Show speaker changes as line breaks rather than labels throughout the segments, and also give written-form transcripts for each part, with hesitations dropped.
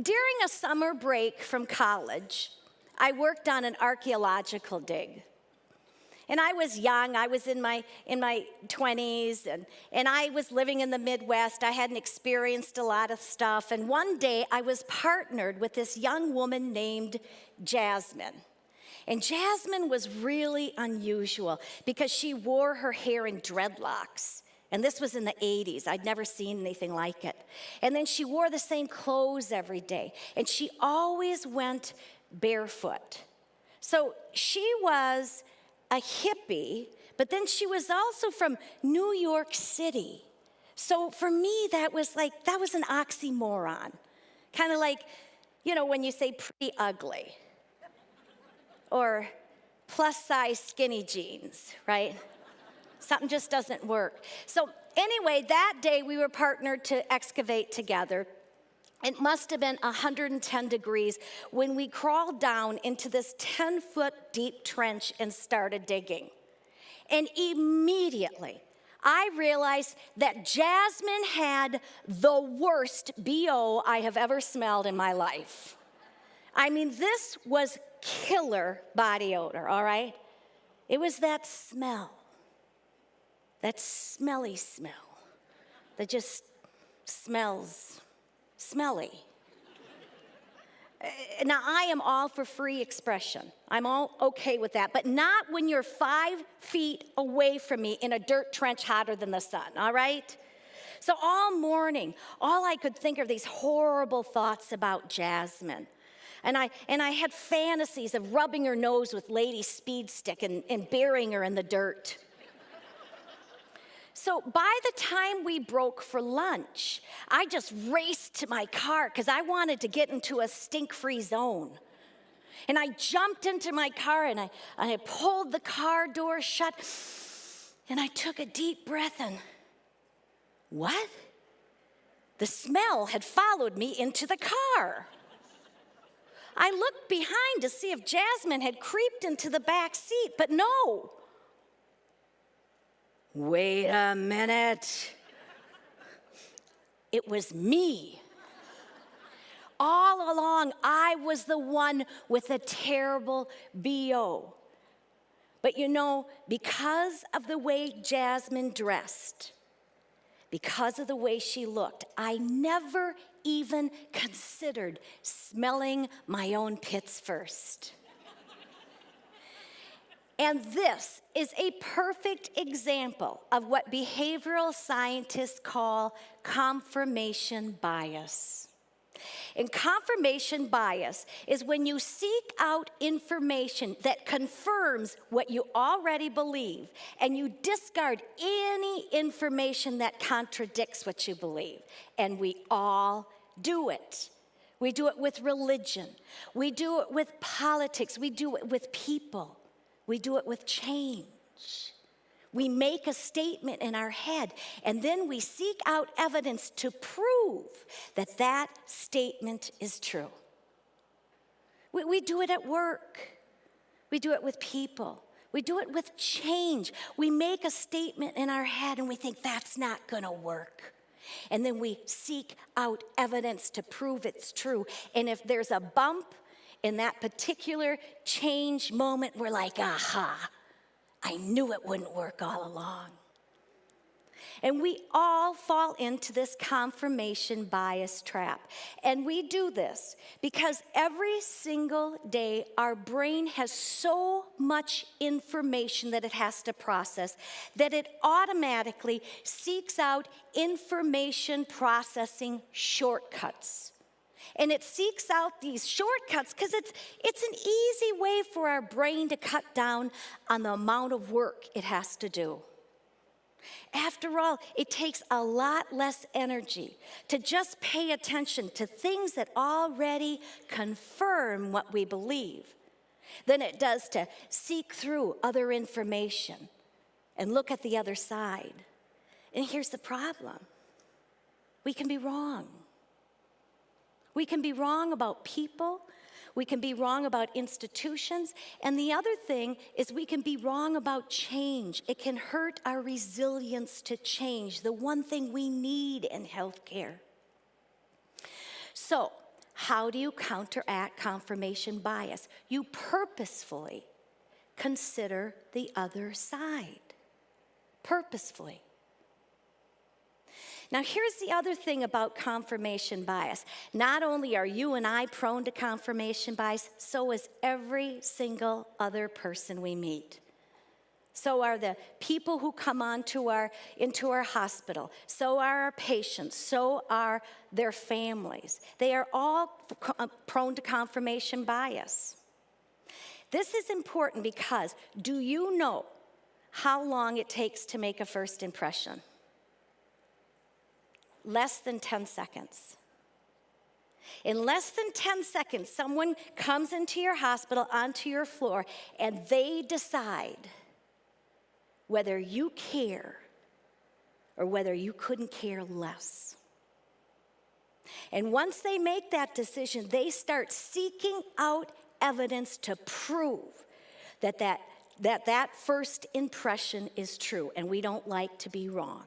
During a summer break from college, I worked on an archaeological dig. And I was young, I was in my 20s, and I was living in the Midwest. I hadn't experienced a lot of stuff. And one day I was partnered with this young woman named Jasmine. And Jasmine was really unusual because she wore her hair in dreadlocks. And this was in the 80s. I'd never seen anything like it. And then she wore the same clothes every day. And she always went barefoot. So she was a hippie, but then she was also from New York City. So for me, that was an oxymoron. Kind of like, when you say pretty ugly or plus size skinny jeans, right? Something just doesn't work. So anyway, that day we were partnered to excavate together. It must have been 110 degrees when we crawled down into this 10-foot deep trench and started digging. And immediately, I realized that Jasmine had the worst BO I have ever smelled in my life. I mean, this was killer body odor, all right? It was that smell, that smelly smell that just smells smelly. Now, I am all for free expression. I'm all okay with that, but not when you're 5 feet away from me in a dirt trench hotter than the sun, all right? So all morning, all I could think of these horrible thoughts about Jasmine. And I had fantasies of rubbing her nose with Lady Speed Stick and burying her in the dirt. So by the time we broke for lunch, I just raced to my car because I wanted to get into a stink-free zone. And I jumped into my car and I pulled the car door shut and I took a deep breath and what? The smell had followed me into the car. I looked behind to see if Jasmine had creeped into the back seat, but no. Wait a minute. It was me. All along, I was the one with a terrible BO. But because of the way Jasmine dressed, because of the way she looked, I never even considered smelling my own pits first. And this is a perfect example of what behavioral scientists call confirmation bias. And confirmation bias is when you seek out information that confirms what you already believe, and you discard any information that contradicts what you believe. And we all do it. We do it with religion. We do it with politics. We do it with people. We do it with change. We make a statement in our head, and then we seek out evidence to prove that that statement is true. We do it at work. We do it with people. We do it with change. We make a statement in our head, and we think that's not going to work. And then we seek out evidence to prove it's true. And if there's a bump in that particular change moment, we're like, aha, I knew it wouldn't work all along. And we all fall into this confirmation bias trap. And we do this because every single day our brain has so much information that it has to process that it automatically seeks out information processing shortcuts. And it seeks out these shortcuts because it's an easy way for our brain to cut down on the amount of work it has to do. After all, it takes a lot less energy to just pay attention to things that already confirm what we believe than it does to seek through other information and look at the other side. And here's the problem. We can be wrong. We can be wrong about people. We can be wrong about institutions. And the other thing is we can be wrong about change. It can hurt our resilience to change, the one thing we need in healthcare. So, How do you counteract confirmation bias? You purposefully consider the other side. Purposefully. Now, here's the other thing about confirmation bias. Not only are you and I prone to confirmation bias, so is every single other person we meet. So are the people who come into our hospital. So are our patients. So are their families. They are all prone to confirmation bias. This is important because do you know how long it takes to make a first impression? Less than 10 seconds. In less than 10 seconds, someone comes into your hospital, onto your floor, and they decide whether you care or whether you couldn't care less. And once they make that decision, they start seeking out evidence to prove that first impression is true, and we don't like to be wrong.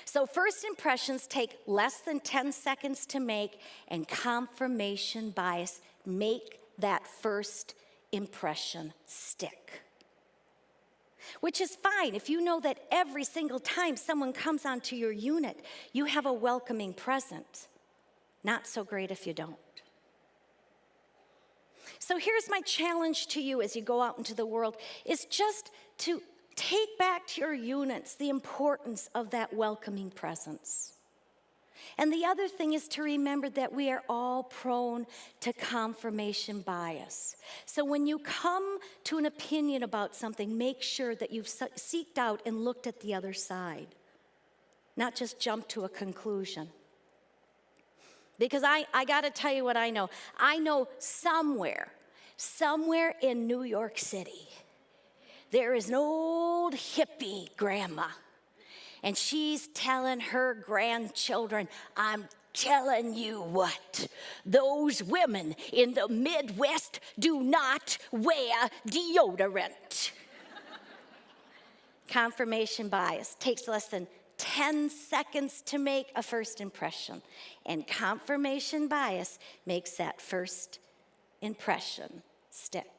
So first impressions take less than 10 seconds to make, and confirmation bias make that first impression stick. Which is fine if you know that every single time someone comes onto your unit, you have a welcoming presence. Not so great if you don't. So here's my challenge to you as you go out into the world, is just to take back to your units the importance of that welcoming presence. And the other thing is to remember that we are all prone to confirmation bias. So when you come to an opinion about something, make sure that you've seeked out and looked at the other side, not just jump to a conclusion. Because I got to tell you what I know. I know somewhere in New York City, there is an old hippie grandma. And she's telling her grandchildren, I'm telling you what, those women in the Midwest do not wear deodorant. Confirmation bias takes less than 10 seconds to make a first impression. And confirmation bias makes that first impression stick.